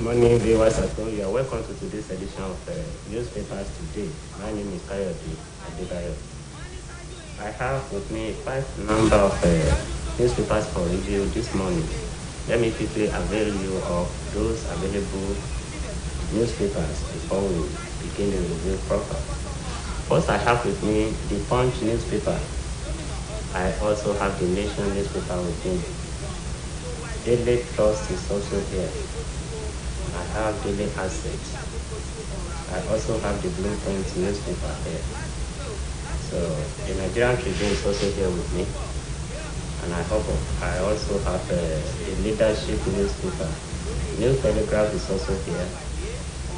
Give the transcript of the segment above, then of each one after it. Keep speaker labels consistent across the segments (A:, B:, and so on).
A: Good morning, viewers at home. You are welcome to today's edition of Newspapers Today. My name is Adebayo. I have with me 5 number of newspapers for review this morning. Let me quickly avail you of those available newspapers before we begin the review proper. First, I have with me the Punch newspaper. I also have the Nation newspaper with me. Daily Trust is also here. I have Daily Assets. I also have the Blueprint newspaper here. So the Nigerian Tribune is also here with me. And I also have the Leadership newspaper. New Telegraph is also here.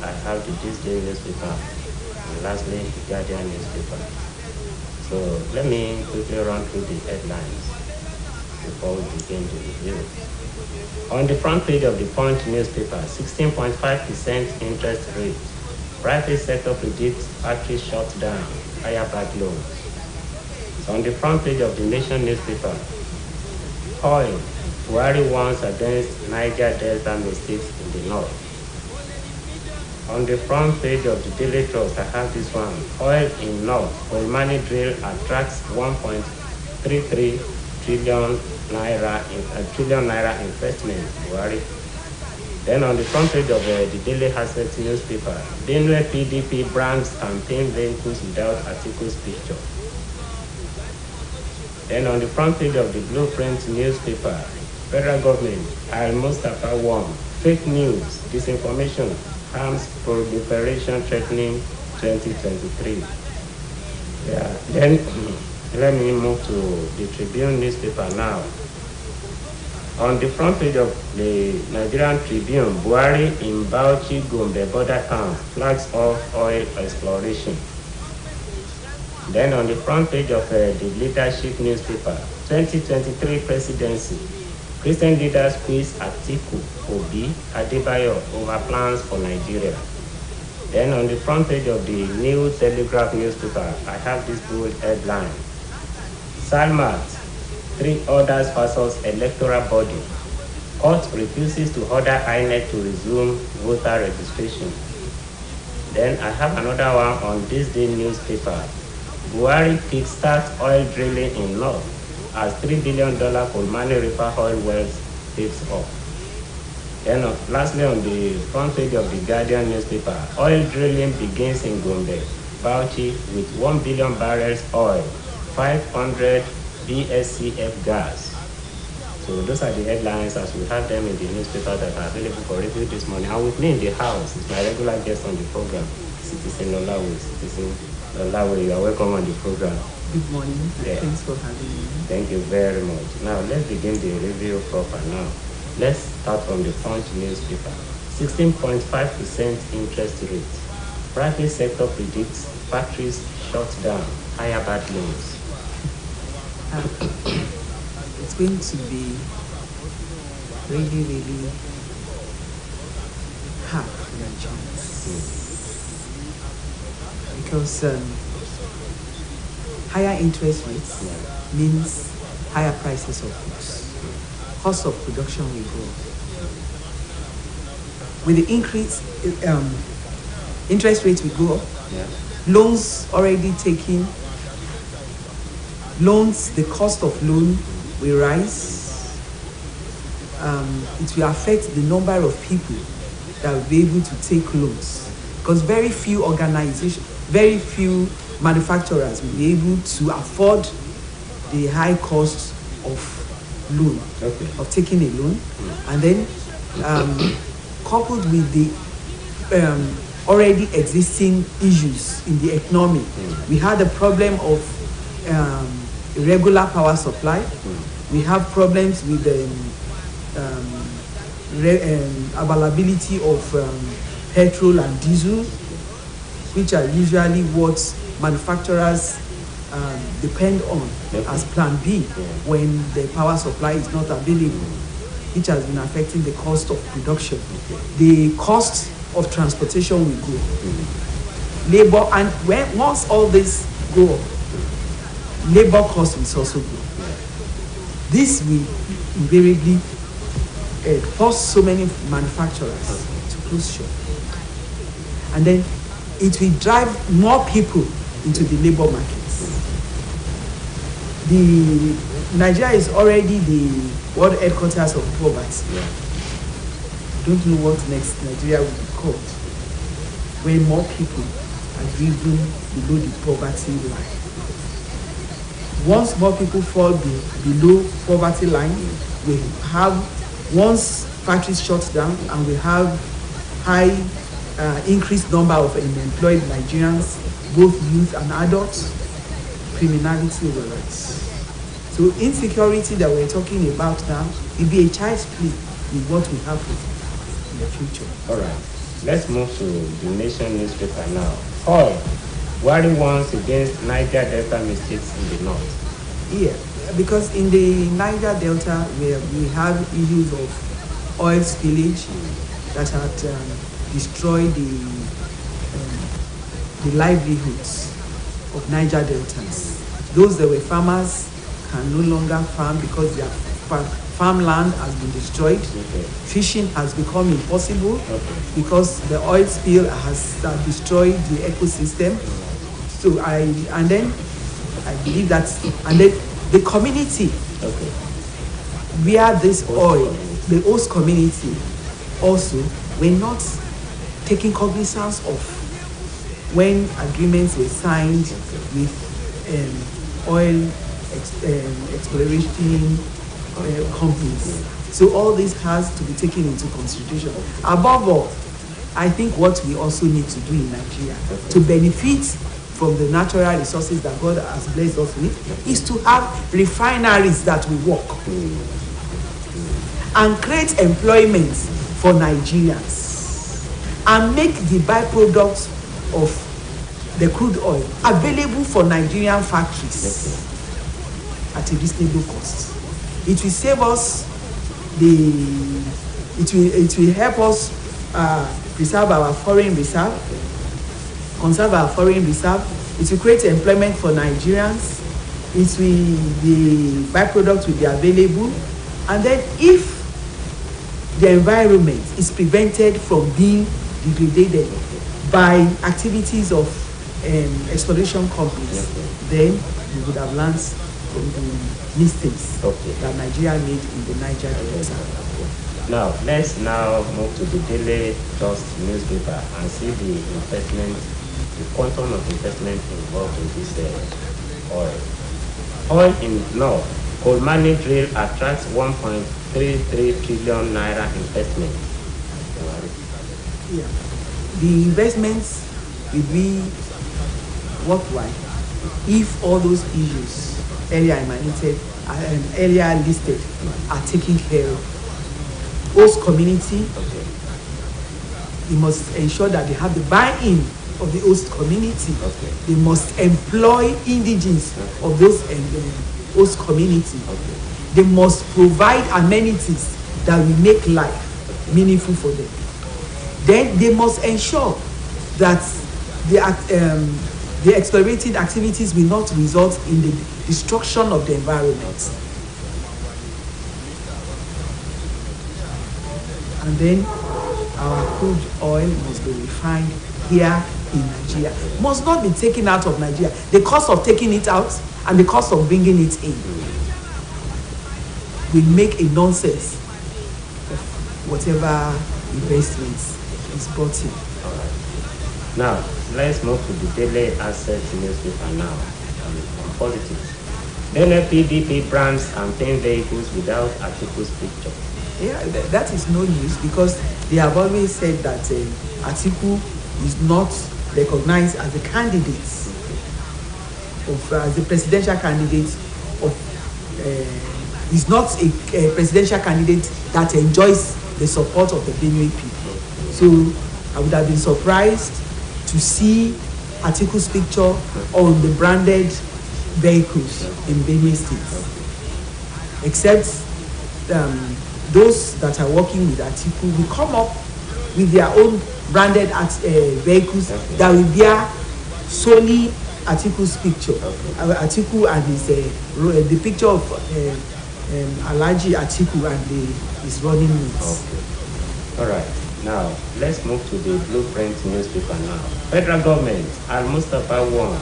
A: I have the This Day newspaper. And lastly, the Guardian newspaper. So let me quickly run through the headlines before we begin the review. On the front page of the Punch newspaper, 16.5% interest rate. Private sector predicts factory shut down, higher bad loans. So on the front page of the Nation newspaper, oil, Buhari warns against Niger Delta mistakes in the north. On the front page of the Daily Trust, I have this one. Oil in north, oil money drill attracts 1.33 trillion naira investment, Buhari. Then on the front page of the Daily Assets newspaper, Benue PDP brands campaign vehicles without articles picture. Then on the front page of the Blueprint newspaper, federal government, Al-Mustafa warned, fake news, disinformation, harms proliferation threatening 2023. Yeah, then let me move to the Tribune newspaper now. On the front page of the Nigerian Tribune, Buhari in Bauchi-Gombe border town flags off oil exploration. Then on the front page of the Leadership newspaper, 2023 presidency, Christian leaders quiz Atiku, Obi, Adebayo over plans for Nigeria. Then on the front page of the New Telegraph newspaper, I have this bold headline. Salmat, 3 orders versus electoral body. Court refuses to order INEC to resume voter registration. Then I have another one on This Day newspaper. Buhari kickstarts oil drilling in North as $3 billion Kolmani River oil wells takes off. Then lastly on the front page of the Guardian newspaper, oil drilling begins in Gombe, Bauchi with 1 billion barrels oil, 500 BSCF gas. So those are the headlines as we have them in the newspaper that are available for review this morning. And with me in the house is my regular guest on the program, Citizen Olawe. Citizen Olawe, you are welcome on the program.
B: Good morning.
A: Yeah.
B: Thanks for having me.
A: Thank you very much. Now let's begin the review proper now. Let's start from the Punch newspaper. 16.5% interest rate. Private sector predicts factories shut down, higher bad loans.
B: It's going to be really hard for Nigerians because higher interest rates means higher prices of goods. Cost of production will go up. With the increase, interest rates will go up.
A: Yeah.
B: Loans already taking. Loans, the cost of loan will rise. It will affect the number of people that will be able to take loans because very few organizations, very few manufacturers will be able to afford the high cost of loan, of taking a loan. And then coupled with the already existing issues in the economy, we had a problem of irregular power supply. We have problems with the availability of petrol and diesel, which are usually what manufacturers depend on as plan B when the power supply is not available, which has been affecting the cost of production. The cost of transportation will go up. Labor, and once all this go up, labor cost will also go up. This will invariably force so many manufacturers to close shop. And then it will drive more people into the labor markets. Nigeria is already the world headquarters of poverty.
A: Yeah.
B: Don't know what next Nigeria will be called when more people are driven below the poverty line. Once more people fall below poverty line, we have, once factories shut down and we have high increased number of unemployed Nigerians, both youth and adults, criminality will rise. So insecurity that we're talking about now will be a child's play with what we have in the future.
A: All right. Let's move to the Nation newspaper now. Oil. Worry once against Niger Delta mistakes in the north.
B: Yeah, because in the Niger Delta, where we have issues of oil spillage that had destroyed the livelihoods of Niger Deltans. Those that were farmers can no longer farm because their farmland has been destroyed.
A: Okay.
B: Fishing has become impossible because the oil spill has destroyed the ecosystem. So I believe that, and then the community where this oil, the host community also were not taking cognizance of when agreements were signed with oil exploration companies. So all this has to be taken into consideration. Above all, I think what we also need to do in Nigeria to benefit from the natural resources that God has blessed us with is to have refineries that will work and create employment for Nigerians and make the byproducts of the crude oil available for Nigerian factories at a reasonable cost. It will save us it will help us preserve our foreign reserve, conserve our foreign reserve. It will create employment for Nigerians. The byproducts will be available. And then if the environment is prevented from being degraded by activities of exploration companies, then we would have learned from the mistakes that Nigeria made in the Niger Delta.
A: Now, let's now move to the Daily Trust newspaper and see the investment, the quantum of investment involved in this oil. Oil in North, coal mining drill attracts 1.33 trillion naira investment.
B: Yeah. The investments will be worthwhile if all those issues earlier emanated and earlier listed are taken care of. Host community, they must ensure that they have the buy-in of the host community. They must employ indigenes of those host community. They must provide amenities that will make life meaningful for them. Then they must ensure that the explorative activities will not result in the destruction of the environment. And then our crude oil must be refined here in Nigeria. Must not be taken out of Nigeria. The cost of taking it out and the cost of bringing it in will make a nonsense of whatever investments is brought in.
A: All right. Now, let's move to the Daily Asset newspaper now. Positives. Daily PDP brands and paint vehicles without Atiku's picture.
B: Yeah, that is no news because they have always said that Atiku is not recognized as a candidate as the presidential candidate is not a presidential candidate that enjoys the support of the Benue people. So I would have been surprised to see Atiku's picture on the branded vehicles in Benue State, except those that are working with Atiku will come up with their own branded vehicles that will bear solely Atiku's picture. Atiku and the picture of Alhaji Atiku and his running mates.
A: All right. Now, let's move to the Blueprint newspaper now. Federal government, Al-Mustafa 1.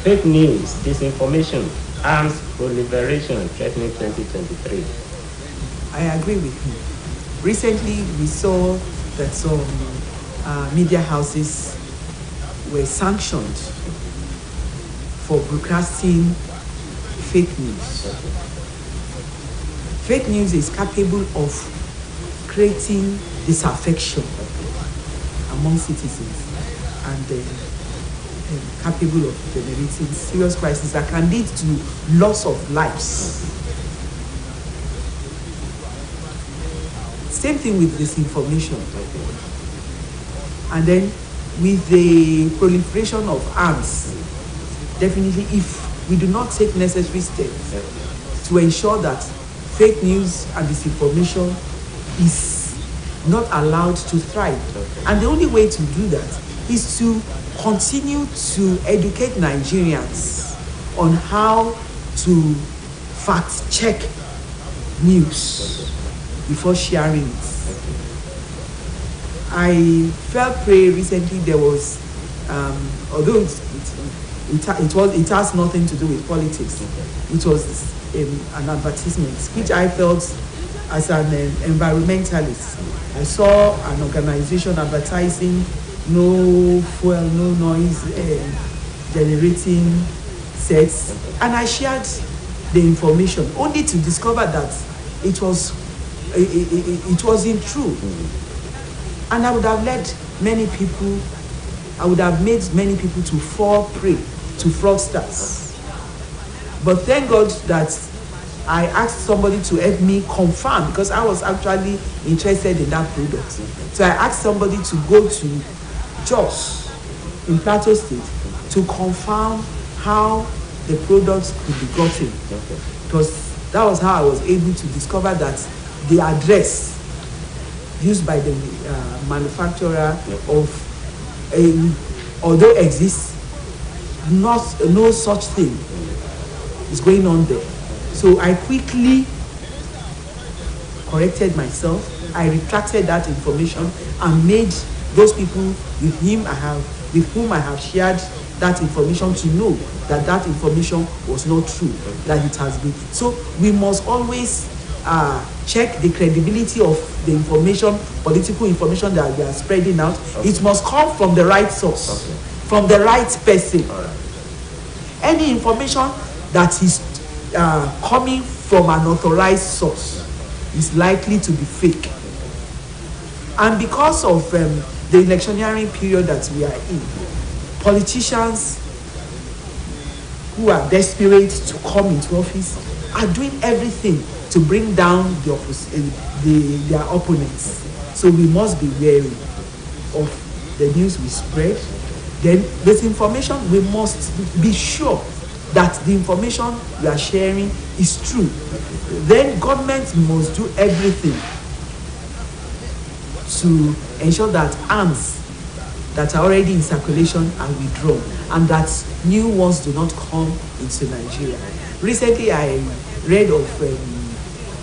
A: Fake news, disinformation, arms proliferation threatening 2023.
B: I agree with you. Recently, we saw that some media houses were sanctioned for broadcasting fake news. Fake news is capable of creating disaffection among citizens and capable of generating serious crises that can lead to loss of lives. Same thing with disinformation. And then with the proliferation of arms, definitely if we do not take necessary steps to ensure that fake news and disinformation is not allowed to thrive. And the only way to do that is to continue to educate Nigerians on how to fact check news before sharing it. I felt prey recently. There was, although it has nothing to do with politics, it was an advertisement which I felt as an environmentalist. I saw an organization advertising no fuel, no noise generating sets, and I shared the information only to discover that it wasn't true. And I would have led many people, I would have made many people to fall prey to fraudsters. But thank God that I asked somebody to help me confirm, because I was actually interested in that product. So I asked somebody to go to Jos in Plateau State to confirm how the products could be gotten. Because that was how I was able to discover that the address used by the manufacturer of, although exists, no such thing is going on there. So I quickly corrected myself. I retracted that information and made those people with whom I have shared that information to know that that information was not true, that it has been. So we must always check the credibility of the information, political information that we are spreading out. Okay. It must come from the right source, from the right person. Any information that is coming from an authorized source is likely to be fake. And because of the electioneering period that we are in, politicians who are desperate to come into office are doing everything to bring down their opponents. So we must be wary of the news we spread. Then this information, we must be sure that the information we are sharing is true. Then government must do everything to ensure that arms that are already in circulation are withdrawn and that new ones do not come into Nigeria. Recently, I read of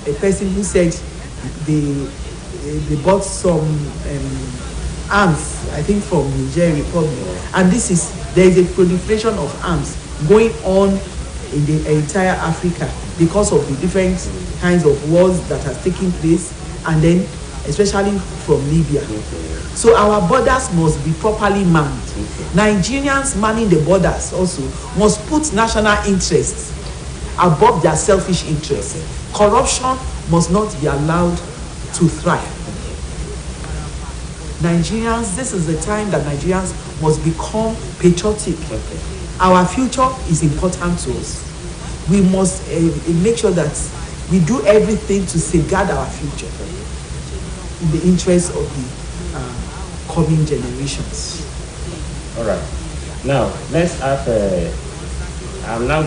B: a person who said they bought some arms, I think from Niger Republic, and there is a proliferation of arms going on in the entire Africa because of the different kinds of wars that has taken place, and then especially from Libya. So our borders must be properly manned. Nigerians manning the borders also must put national interests above their selfish interests. Corruption must not be allowed to thrive. Nigerians, this is the time that Nigerians must become patriotic. Our future is important to us. We must make sure that we do everything to safeguard our future in the interest of the coming generations.
A: All right. Now, let's have I'm now going